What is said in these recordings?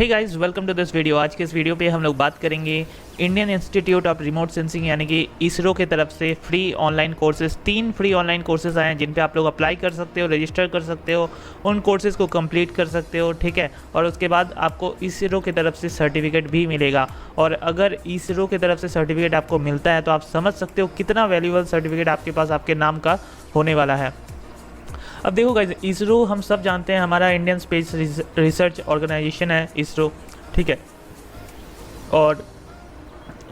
Hey guys, welcome to this video. आज के इस वीडियो पे हम लोग बात करेंगे Indian Institute of Remote Sensing यानी कि इसरो के तरफ से free online courses 3 free online courses आए हैं जिन पे आप लोग अप्लाई कर सकते हो, रजिस्टर कर सकते हो, उन कोर्सेज को कंप्लीट कर सकते हो, ठीक है। और उसके बाद आपको इसरो की तरफ से सर्टिफिकेट भी मिलेगा। और अगर इसरो की तरफ से सर्टिफिकेट आपको मिलता है तो आप समझ सकते हो कितना वैल्यूएबल सर्टिफिकेट आपके पास आपके नाम का होने वाला है। अब देखो गाइस, इसरो हम सब जानते हैं, हमारा इंडियन स्पेस रिसर्च ऑर्गेनाइजेशन है इसरो, ठीक है। और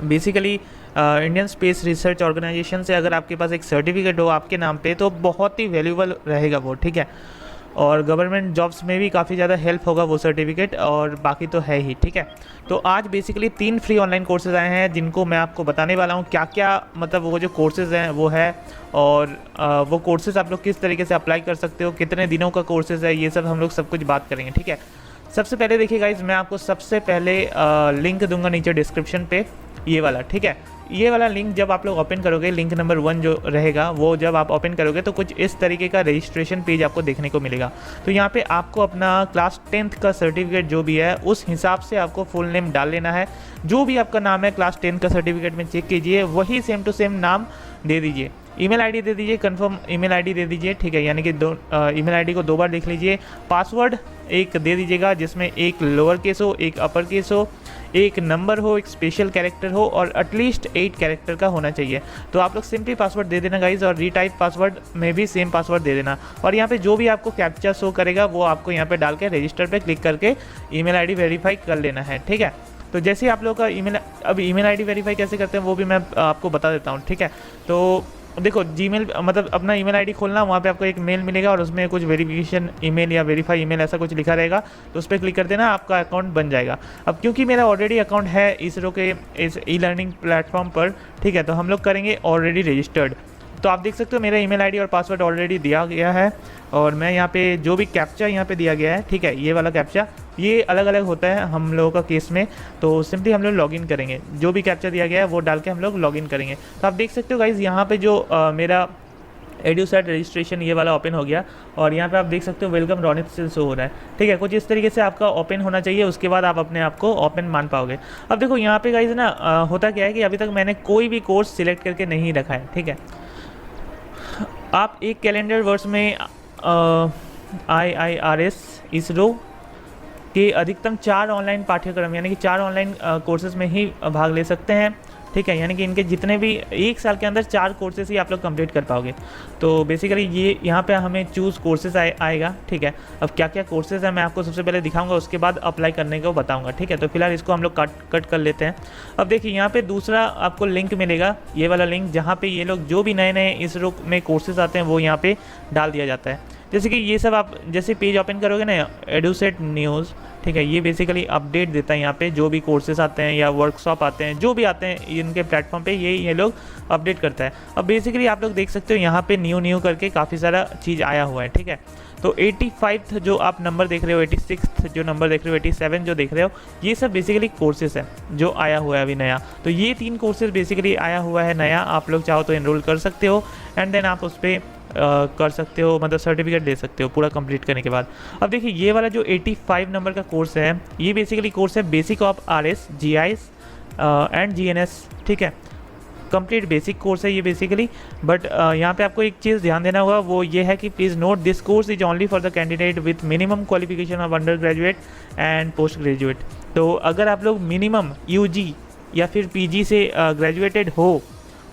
basically Indian Space Research Organisation से अगर आपके पास एक सर्टिफिकेट हो आपके नाम पे तो बहुत ही वैल्यूएबल रहेगा वो, ठीक है। और गवर्नमेंट जॉब्स में भी काफ़ी ज़्यादा हेल्प होगा वो सर्टिफिकेट, और बाकी तो है ही, ठीक है। तो आज बेसिकली 3 फ्री ऑनलाइन कोर्सेज आए हैं जिनको मैं आपको बताने वाला हूँ क्या क्या, मतलब वो जो कोर्सेज हैं वो है, और वो कोर्सेज आप लोग किस तरीके से अप्लाई कर सकते हो, कितने दिनों का कोर्सेज है, ये सब हम लोग सब कुछ बात करेंगे, ठीक है। सबसे पहले देखिए गाइज, मैं आपको सबसे पहले लिंक दूंगा नीचे डिस्क्रिप्शन पे, ये वाला, ठीक है। ये वाला लिंक जब आप लोग ओपन करोगे, लिंक नंबर 1 जो रहेगा वो जब आप ओपन करोगे तो कुछ इस तरीके का रजिस्ट्रेशन पेज आपको देखने को मिलेगा। तो यहाँ पे आपको अपना क्लास 10th का सर्टिफिकेट जो भी है उस हिसाब से आपको फुल नेम डाल लेना है। जो भी आपका नाम है क्लास 10 का सर्टिफिकेट में चेक कीजिए, वही सेम टू सेम नाम दे दीजिए। ईमेल आईडी दे दीजिए, कंफर्म ईमेल आईडी दे दीजिए, ठीक है। यानी कि ईमेल आईडी को 2 बार लिख लीजिए। पासवर्ड एक दे दीजिएगा जिसमें एक लोअर केस हो, एक अपर केस हो, एक नंबर हो, एक स्पेशल कैरेक्टर हो, और एटलीस्ट 8 कैरेक्टर का होना चाहिए। तो आप लोग सिंपली पासवर्ड दे देना गाइज, और रीटाइप पासवर्ड में भी सेम पासवर्ड दे देना। और यहाँ पे जो भी आपको कैप्चा शो करेगा वो आपको यहाँ पे डाल के रजिस्टर पे क्लिक करके ईमेल आईडी वेरीफाई कर लेना है, ठीक है। तो जैसे ही आप लोग का ईमेल आईडी वेरीफाई कैसे करते हैं वो भी मैं आपको बता देता हूँ, ठीक है। तो देखो, जीमेल मतलब अपना ईमेल आईडी खोलना, वहाँ पे आपको एक मेल मिलेगा और उसमें कुछ वेरिफिकेशन ईमेल या वेरीफाई ईमेल ऐसा कुछ लिखा रहेगा, तो उस पर क्लिक कर देना, आपका अकाउंट बन जाएगा। अब क्योंकि मेरा ऑलरेडी अकाउंट है इसरो के इस ई लर्निंग प्लेटफॉर्म पर, ठीक है, तो हम लोग करेंगे ऑलरेडी रजिस्टर्ड। तो आप देख सकते हो मेरा ईमेल आईडी और पासवर्ड ऑलरेडी दिया गया है, और मैं यहाँ पे जो भी कैप्चा यहाँ पे दिया गया है, ठीक है, ये वाला कैप्चा ये अलग अलग होता है हम लोगों का केस में। तो सिंपली हम लोग लॉगिन करेंगे, जो भी कैप्चा दिया गया है वो डाल के हम लोग लॉगिन करेंगे। तो आप देख सकते हो गाइज, यहाँ पे जो मेरा एडुसेट रजिस्ट्रेशन ये वाला ओपन हो गया, और यहाँ पे आप देख सकते हो वेलकम रॉनित से शो हो रहा है, ठीक है। कुछ इस तरीके से आपका ओपन होना चाहिए, उसके बाद आप अपने आप को ओपन मान पाओगे। अब देखो यहाँ पे गाइज ना होता क्या है कि अभी तक मैंने कोई भी कोर्स सिलेक्ट करके नहीं रखा है, ठीक है। आप एक कैलेंडर वर्ष में IIRS इसरो के अधिकतम 4 ऑनलाइन पाठ्यक्रम यानी कि 4 ऑनलाइन कोर्सेज में ही भाग ले सकते हैं, ठीक है। यानी कि इनके जितने भी 1 साल के अंदर 4 कोर्सेज ही आप लोग कंप्लीट कर पाओगे। तो बेसिकली ये यहाँ पे हमें चूज़ कोर्सेज आएगा, ठीक है। अब क्या क्या कोर्सेज है मैं आपको सबसे पहले दिखाऊंगा, उसके बाद अप्लाई करने को बताऊंगा, ठीक है। तो फिलहाल इसको हम लोग कट कर लेते हैं। अब देखिए यहाँ पे दूसरा आपको लिंक मिलेगा, ये वाला लिंक, जहाँ पे ये लोग जो भी नए नए इसरो में कोर्सेज आते हैं वो यहाँ पे डाल दिया जाता है। जैसे कि ये सब आप जैसे पेज ओपन करोगे ना, एडुसेट न्यूज़, ठीक है, ये बेसिकली अपडेट देता है यहाँ पे, जो भी कोर्सेज आते हैं या वर्कशॉप आते हैं जो भी आते हैं इनके प्लेटफॉर्म पे ये लोग अपडेट करता है। अब बेसिकली आप लोग देख सकते हो यहाँ पे न्यू करके काफ़ी सारा चीज़ आया हुआ है, ठीक है। तो 85th जो आप नंबर देख रहे हो, 86th जो नंबर देख रहे हो, 87 जो देख रहे हो, ये सब बेसिकली कोर्सेज है जो आया हुआ है अभी नया। तो ये 3 कोर्सेज बेसिकली आया हुआ है नया, आप लोग चाहो तो एनरोल कर सकते हो, एंड देन आप उस पर कर सकते हो, मतलब सर्टिफिकेट ले सकते हो पूरा कंप्लीट करने के बाद। अब देखिए ये वाला जो 85 नंबर का कोर्स है, ये बेसिकली कोर्स है basic of RS GIS and GNS, ठीक है। कंप्लीट बेसिक कोर्स है ये बेसिकली, बट यहाँ पे आपको एक चीज़ ध्यान देना होगा, वो ये है कि please note this course is only for the candidate with minimum qualification of under graduate and post graduate. तो अगर आप लोग मिनिमम UG या फिर PG से ग्रेजुएटेड हो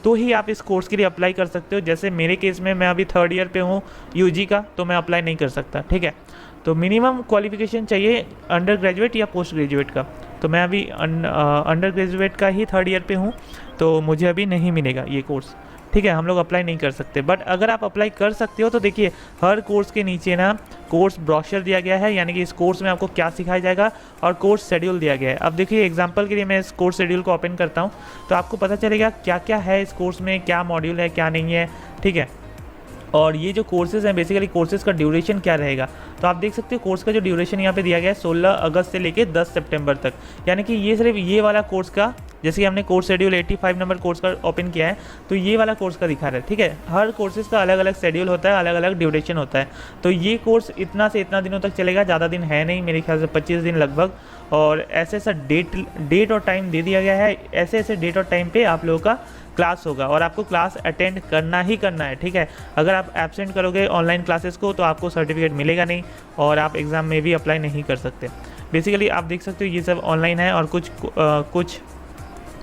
तो ही आप इस कोर्स के लिए अप्लाई कर सकते हो। जैसे मेरे केस में मैं अभी 3rd ईयर पे हूँ UG का, तो मैं अप्लाई नहीं कर सकता, ठीक है। तो मिनिमम क्वालिफिकेशन चाहिए अंडर ग्रेजुएट या पोस्ट ग्रेजुएट का। तो मैं अभी अंडर ग्रेजुएट का ही 3rd ईयर पे हूँ, तो मुझे अभी नहीं मिलेगा ये कोर्स, ठीक है। हम लोग अप्लाई नहीं कर सकते, बट अगर आप अप्लाई कर सकते हो तो देखिए हर कोर्स के नीचे ना कोर्स ब्रोशर दिया गया है, यानी कि इस कोर्स में आपको क्या सिखाया जाएगा, और कोर्स शेड्यूल दिया गया है। अब देखिए एग्जांपल के लिए मैं इस कोर्स शेड्यूल को ओपन करता हूँ तो आपको पता चलेगा क्या क्या है इस कोर्स में, क्या मॉड्यूल है क्या नहीं है, ठीक है। और ये जो कोर्सेज हैं बेसिकली कोर्सेज का ड्यूरेशन क्या रहेगा, तो आप देख सकते हो कोर्स का जो ड्यूरेशन यहाँ पे दिया गया है 16 अगस्त से लेके 10 सितंबर तक। यानी कि ये सिर्फ ये वाला कोर्स का जैसे कि हमने कोर्स शेड्यूल 85 नंबर कोर्स का ओपन किया है, तो ये वाला कोर्स का दिखा रहा है, ठीक है। हर कोर्सेज़ का अलग अलग शेड्यूल होता है, अलग अलग ड्यूरेशन होता है। तो ये कोर्स इतना से इतना दिनों तक चलेगा, ज़्यादा दिन है नहीं, मेरे ख्याल से 25 दिन लगभग। और ऐसे ऐसा डेट और टाइम दे दिया गया है, ऐसे ऐसे डेट और टाइम पे आप लोगों का क्लास होगा और आपको क्लास अटेंड करना ही करना है, ठीक है। अगर आप एब्सेंट करोगे ऑनलाइन क्लासेस को तो आपको सर्टिफिकेट मिलेगा नहीं और आप एग्ज़ाम में भी अप्लाई नहीं कर सकते। बेसिकली आप देख सकते हो ये सब ऑनलाइन है और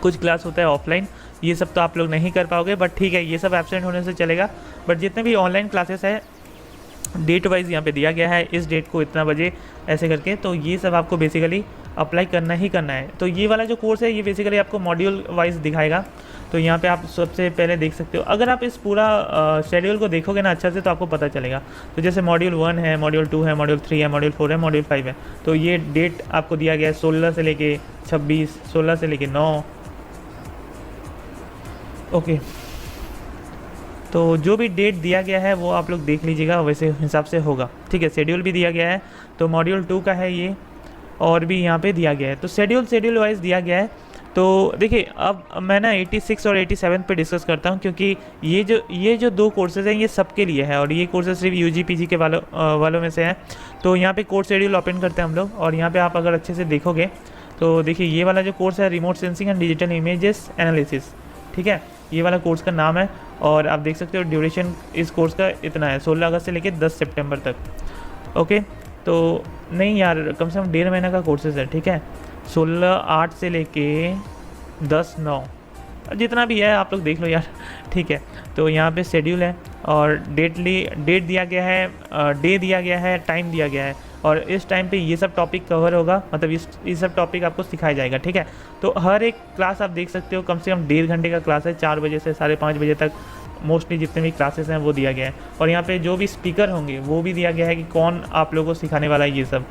कुछ क्लास होता है ऑफलाइन, ये सब तो आप लोग नहीं कर पाओगे, बट ठीक है, ये सब एब्सेंट होने से चलेगा। बट जितने भी ऑनलाइन क्लासेस है डेट वाइज यहाँ पे दिया गया है, इस डेट को इतना बजे ऐसे करके, तो ये सब आपको बेसिकली अप्लाई करना ही करना है। तो ये वाला जो कोर्स है ये बेसिकली आपको मॉड्यूल वाइज दिखाएगा। तो यहाँ पे आप सबसे पहले देख सकते हो, अगर आप इस पूरा शेड्यूल को देखोगे ना अच्छा से तो आपको पता चलेगा। तो जैसे मॉड्यूल 1 है, मॉड्यूल 2 है, मॉड्यूल 3 है, मॉड्यूल 4 है, मॉड्यूल 5 है। तो ये डेट आपको दिया गया है 16 से लेके 26, 16 से लेके 9, ओके। तो जो भी डेट दिया गया है वो आप लोग देख लीजिएगा, वैसे हिसाब से होगा, ठीक है। शेड्यूल भी दिया गया है, तो मॉड्यूल 2 का है ये, और भी यहाँ पे दिया गया है। तो शेड्यूल वाइज दिया गया है। तो देखिए अब मैं ना 86 और 87 पे डिस्कस करता हूँ, क्योंकि ये जो दो कोर्सेज़ हैं ये सबके लिए है और ये कोर्सेज सिर्फ UG PG के वालों में से हैं। तो यहाँ पे कोर्स शेड्यूल ओपन करते हैं हम लोग, और यहाँ पे आप अगर अच्छे से देखोगे तो देखिए ये वाला जो कोर्स है remote sensing and digital images analysis, ठीक है, ये वाला कोर्स का नाम है। और आप देख सकते हो ड्यूरेशन इस कोर्स का इतना है, 16 अगस्त से लेकर 10 सितंबर तक, ओके। तो नहीं यार, कम से कम 1.5 महीने का कोर्सेज है, ठीक है। 16/8 से लेके 10/9 जितना भी है आप लोग देख लो यार, ठीक है। तो यहाँ पे शेड्यूल है और डेट दिया गया है, डे दिया गया है, टाइम दिया गया है, और इस टाइम पे ये सब टॉपिक कवर होगा, मतलब ये सब टॉपिक आपको सिखाया जाएगा, ठीक है। तो हर एक क्लास आप देख सकते हो कम से कम 1.5 घंटे का क्लास है, 4 बजे से 5:30 बजे तक मोस्टली जितने भी क्लासेस हैं वो दिया गया है। और यहाँ पे जो भी स्पीकर होंगे वो भी दिया गया है कि कौन आप लोगों को सिखाने वाला है ये सब।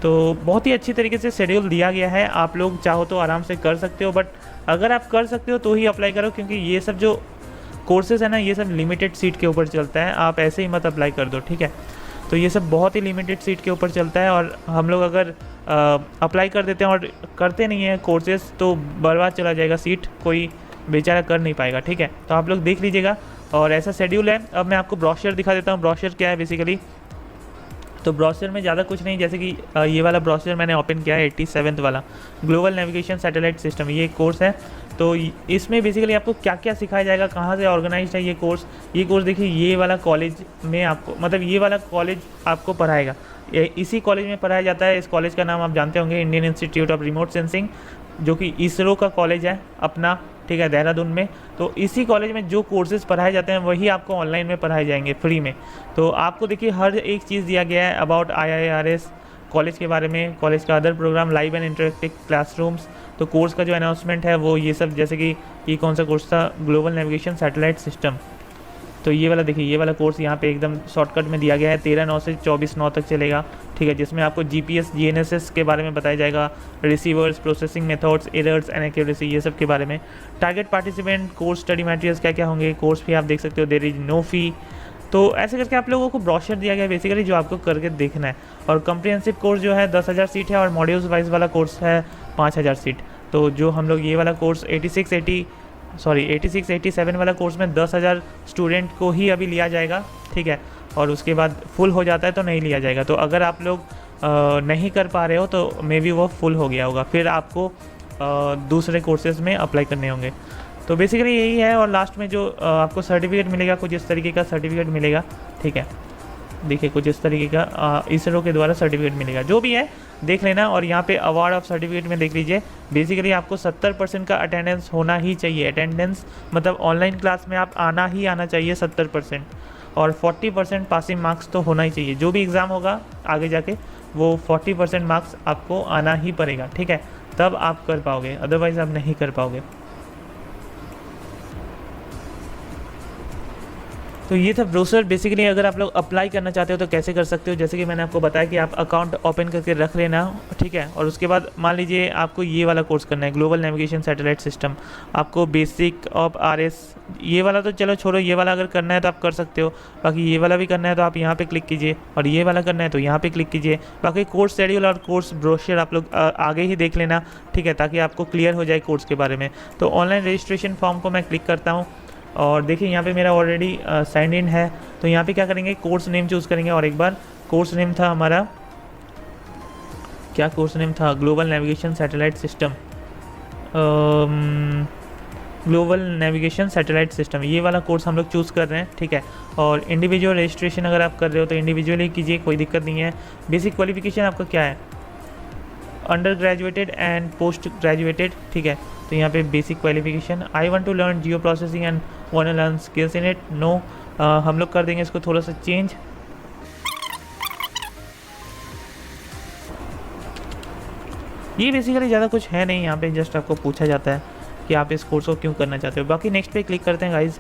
तो बहुत ही अच्छी तरीके से शेड्यूल दिया गया है, आप लोग चाहो तो आराम से कर सकते हो, बट अगर आप कर सकते हो तो ही अप्लाई करो, क्योंकि ये सब जो कोर्सेज़ है ना ये सब लिमिटेड सीट के ऊपर चलता है, आप ऐसे ही मत अप्लाई कर दो, ठीक है। तो ये सब बहुत ही लिमिटेड सीट के ऊपर चलता है, और हम लोग अगर अप्लाई कर देते हैं और करते नहीं हैं कोर्सेज़ तो बर्बाद चला जाएगा सीट, कोई बेचारा कर नहीं पाएगा, ठीक है। तो आप लोग देख लीजिएगा, और ऐसा शेड्यूल है। अब मैं आपको ब्रोशर दिखा देता हूँ, ब्रोशर क्या है बेसिकली। तो ब्रोशर में ज़्यादा कुछ नहीं, जैसे कि ये वाला ब्रोशर मैंने ओपन किया है 87 वाला ग्लोबल नेविगेशन सैटेलाइट सिस्टम, ये कोर्स है। तो इसमें बेसिकली आपको क्या क्या सिखाया जाएगा, कहाँ से ऑर्गेनाइज्ड है ये कोर्स देखिए ये वाला कॉलेज में आपको, मतलब ये वाला कॉलेज आपको पढ़ाएगा, इसी कॉलेज में पढ़ाया जाता है। इस कॉलेज का नाम आप जानते होंगे, Indian Institute of Remote sensing, जो कि इसरो का कॉलेज है अपना, ठीक है, देहरादून में। तो इसी कॉलेज में जो कोर्सेज़ पढ़ाए जाते हैं वही आपको ऑनलाइन में पढ़ाए जाएंगे फ्री में। तो आपको देखिए हर एक चीज़ दिया गया है अबाउट IIRS कॉलेज के बारे में, कॉलेज का other program, live and interactive classrooms. तो कोर्स का जो अनाउंसमेंट है वो ये सब, जैसे कि ये कौन सा कोर्स था, ग्लोबल नेविगेशन सैटेलाइट सिस्टम। तो ये वाला देखिए, ये वाला कोर्स यहाँ पे एकदम शॉर्टकट में दिया गया है, 13/9 से 24/9 तक चलेगा, ठीक है, जिसमें आपको GPS GNSS के बारे में बताया जाएगा, receivers, processing methods, errors and accuracy, ये सब के बारे में। Target participant, course study materials क्या क्या होंगे, कोर्स फी आप देख सकते हो, देयर इज नो फी। तो ऐसे करके आप लोगों को ब्रोशर दिया गया है बेसिकली, जो आपको करके देखना है। और कम्प्रिहेंसिव कोर्स जो है 10,000 सीट है, और मॉड्यूल्स वाइज वाला कोर्स है 5,000 सीट। तो जो हम लोग ये वाला कोर्स 86-87 वाला कोर्स में 10,000 स्टूडेंट को ही अभी लिया जाएगा, ठीक है, और उसके बाद फुल हो जाता है तो नहीं लिया जाएगा। तो अगर आप लोग नहीं कर पा रहे हो तो मे बी वो फुल हो गया होगा, फिर आपको दूसरे कोर्सेज़ में अप्लाई करने होंगे। तो बेसिकली यही है। और लास्ट में जो आपको सर्टिफिकेट मिलेगा, कुछ इस तरीके का सर्टिफिकेट मिलेगा, ठीक है, देखिए कुछ इस तरीके का इसरो के द्वारा सर्टिफिकेट मिलेगा, जो भी है देख लेना। और यहाँ पे अवार्ड ऑफ सर्टिफिकेट में देख लीजिए, बेसिकली आपको 70% का अटेंडेंस होना ही चाहिए। अटेंडेंस मतलब ऑनलाइन क्लास में आप आना ही आना चाहिए 70%, और 40% पासिंग मार्क्स तो होना ही चाहिए। जो भी एग्ज़ाम होगा आगे जाके वो 40% मार्क्स आपको आना ही पड़ेगा, ठीक है, तब आप कर पाओगे, अदरवाइज़ आप नहीं कर पाओगे। तो ये था ब्रोशर। बेसिकली अगर आप लोग अप्लाई करना चाहते हो तो कैसे कर सकते हो, जैसे कि मैंने आपको बताया कि आप अकाउंट ओपन करके रख लेना, ठीक है। और उसके बाद मान लीजिए आपको ये वाला कोर्स करना है, ग्लोबल नेविगेशन सैटेलाइट सिस्टम, आपको बेसिक ऑफ RS, ये वाला तो चलो छोड़ो, ये वाला अगर करना है तो आप कर सकते हो। बाकी ये वाला भी करना है तो आप यहाँ पे क्लिक कीजिए, और ये वाला करना है तो यहाँ पे क्लिक कीजिए। बाकी कोर्स शेड्यूल और कोर्स ब्रोशर आप लोग आगे ही देख लेना, ठीक है, ताकि आपको क्लियर हो जाए कोर्स के बारे में। तो ऑनलाइन रजिस्ट्रेशन फॉर्म को मैं क्लिक करता हूँ, और देखिए यहाँ पे मेरा ऑलरेडी साइन इन है। तो यहाँ पे क्या करेंगे, कोर्स नेम चूज़ करेंगे, और एक बार कोर्स नेम था हमारा, क्या कोर्स नेम था, global navigation satellite system, global navigation satellite system, ये वाला कोर्स हम लोग चूज़ कर रहे हैं, ठीक है। और इंडिविजुअल रजिस्ट्रेशन अगर आप कर रहे हो तो इंडिविजुअली कीजिए, कोई दिक्कत नहीं है। बेसिक क्वालिफिकेशन आपका क्या है, under graduated and post graduated, ठीक है। तो यहाँ पे basic qualification, I want to learn geo processing and want to learn skills in it, no, हम लोग कर देंगे इसको थोड़ा सा चेंज। ये बेसिकली ज़्यादा कुछ है नहीं, यहाँ पे जस्ट आपको पूछा जाता है कि आप इस कोर्स को क्यों करना चाहते हो। बाकी नेक्स्ट पे क्लिक करते हैं गाइज,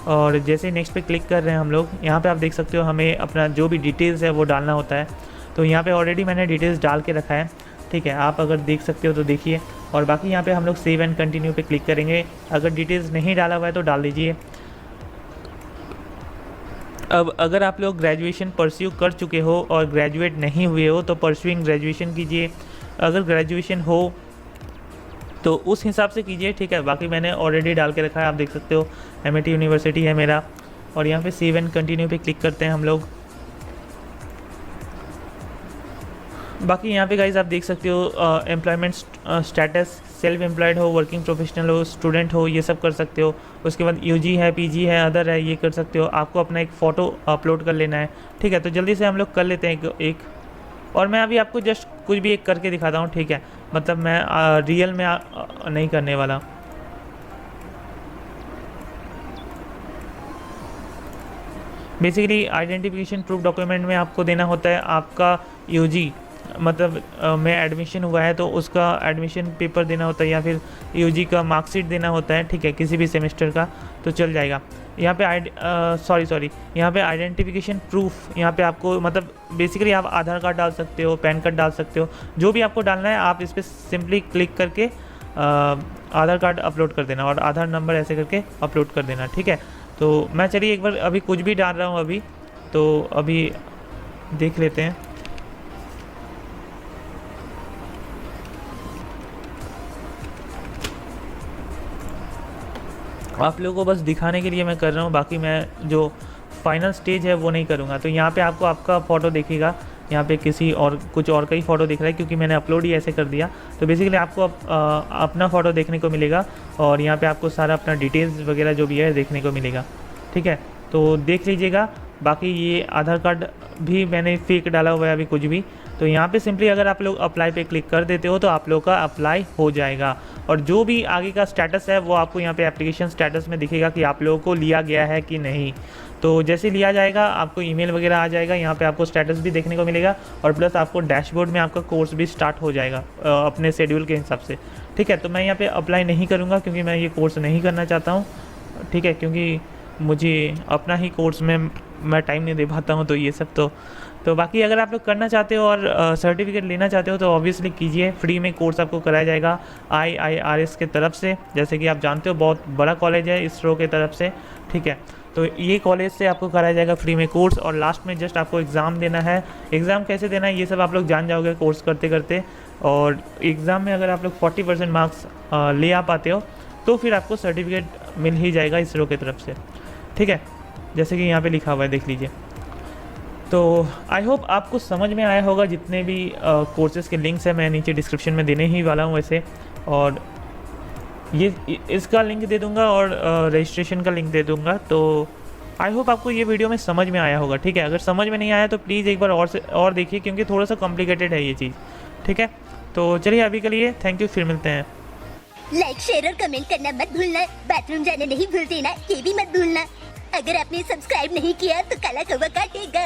और जैसे नेक्स्ट पे क्लिक कर रहे हैं हम लोग, यहाँ पे आप देख सकते हो हमें अपना जो भी डिटेल्स है वो डालना होता है। तो यहाँ पे ऑलरेडी मैंने डिटेल्स डाल के रखा है, ठीक है, आप अगर देख सकते हो तो देखिए। और बाकी यहाँ पे हम लोग सेव एंड कंटिन्यू पे क्लिक करेंगे, अगर डिटेल्स नहीं डाला हुआ है तो डाल दीजिए। अब अगर आप लोग ग्रेजुएशन परस्यू कर चुके हो और ग्रेजुएट नहीं हुए हो तो परस्यूइंग ग्रेजुएशन कीजिए, अगर ग्रेजुएशन हो तो उस हिसाब से कीजिए, ठीक है। बाकी मैंने ऑलरेडी डाल के रखा है, आप देख सकते हो MIT यूनिवर्सिटी है मेरा। और यहाँ पे सेव एंड कंटिन्यू पे क्लिक करते हैं हम लोग। बाकी यहाँ पे गाइज आप देख सकते हो एम्प्लॉयमेंट स्टेटस, सेल्फ एम्प्लॉयड हो, वर्किंग प्रोफेशनल हो, स्टूडेंट हो, ये सब कर सकते हो। उसके बाद UG है, PG है, अदर है, ये कर सकते हो। आपको अपना एक फ़ोटो अपलोड कर लेना है, ठीक है। तो जल्दी से हम लोग कर लेते हैं एक और मैं अभी आपको जस्ट कुछ भी एक करके दिखाता हूँ, ठीक है। मतलब मैं रियल में नहीं करने वाला। बेसिकली आइडेंटिफिकेशन प्रूफ डॉक्यूमेंट में आपको देना होता है आपका UG, मतलब में एडमिशन हुआ है तो उसका एडमिशन पेपर देना होता है, या फिर UG का मार्कशीट देना होता है, ठीक है, किसी भी सेमेस्टर का, तो चल जाएगा। यहाँ पे यहाँ पे आइडेंटिफिकेशन प्रूफ, यहाँ पे आपको मतलब बेसिकली आप आधार कार्ड डाल सकते हो, पैन कार्ड डाल सकते हो, जो भी आपको डालना है आप इस पर सिंपली क्लिक करके आधार कार्ड अपलोड कर देना और आधार नंबर ऐसे करके अपलोड कर देना, ठीक है। तो मैं चलिए एक बार अभी कुछ भी डाल रहा हूँ अभी, तो अभी देख लेते हैं। आप लोगों को बस दिखाने के लिए मैं कर रहा हूँ, बाकी मैं जो फाइनल स्टेज है वो नहीं करूँगा। तो यहाँ पे आपको आपका फ़ोटो दिखेगा, यहाँ पे किसी और कुछ और का ही फ़ोटो दिख रहा है क्योंकि मैंने अपलोड ही ऐसे कर दिया। तो बेसिकली आपको अपना फ़ोटो देखने को मिलेगा और यहाँ पे आपको सारा अपना डिटेल्स वगैरह जो भी है देखने को मिलेगा, ठीक है। तो देख लीजिएगा। बाकी ये आधार कार्ड भी मैंने फेक डाला हुआ है अभी कुछ भी। तो यहाँ पे सिंपली अगर आप लोग अप्लाई पे क्लिक कर देते हो तो आप लोग का अप्लाई हो जाएगा, और जो भी आगे का स्टेटस है वो आपको यहाँ पे एप्लीकेशन स्टेटस में दिखेगा कि आप लोगों को लिया गया है कि नहीं। तो जैसे लिया जाएगा आपको ईमेल वगैरह आ जाएगा, यहाँ पे आपको स्टेटस भी देखने को मिलेगा, और प्लस आपको डैशबोर्ड में आपका कोर्स भी स्टार्ट हो जाएगा अपने शेड्यूल के हिसाब से, ठीक है। तो मैं यहाँ पे अप्लाई नहीं करूँगा क्योंकि मैं ये कोर्स नहीं करना चाहता हूँ, ठीक है, क्योंकि मुझे अपना ही कोर्स में मैं टाइम नहीं दे पाता हूँ। तो ये सब तो बाकी अगर आप लोग करना चाहते हो और सर्टिफिकेट लेना चाहते हो तो ऑब्वियसली कीजिए, फ्री में कोर्स आपको कराया जाएगा IIRS के तरफ से। जैसे कि आप जानते हो बहुत बड़ा कॉलेज है इसरो के तरफ से, ठीक है। तो ये कॉलेज से आपको कराया जाएगा फ्री में कोर्स, और लास्ट में जस्ट आपको एग्ज़ाम देना है। एग्ज़ाम कैसे देना है ये सब आप लोग जान जाओगे कोर्स करते करते, और एग्ज़ाम में अगर आप लोग 40% मार्क्स ले आ पाते हो तो फिर आपको सर्टिफिकेट मिल ही जाएगा इसरो की तरफ से, ठीक है, जैसे कि यहाँ पे लिखा हुआ है, देख लीजिए। तो आई होप आपको समझ में आया होगा। जितने भी कोर्सेज़ के लिंक्स हैं मैं नीचे डिस्क्रिप्शन में देने ही वाला हूँ वैसे, और ये इसका लिंक दे दूँगा और रजिस्ट्रेशन का लिंक दे दूँगा। तो आई होप आपको ये वीडियो में समझ में आया होगा, ठीक है। अगर समझ में नहीं आया तो प्लीज़ एक बार और देखिए, क्योंकि थोड़ा सा कॉम्प्लिकेटेड है ये चीज़, ठीक है। तो चलिए अभी के लिए थैंक यू, फिर मिलते हैं। लाइक शेयर और कमेंट करना मत भूलना, बाथरूम जाने नहीं भूल देना, ये भी मत भूलना। अगर आपने सब्सक्राइब नहीं किया तो काला कौवा काटेगा।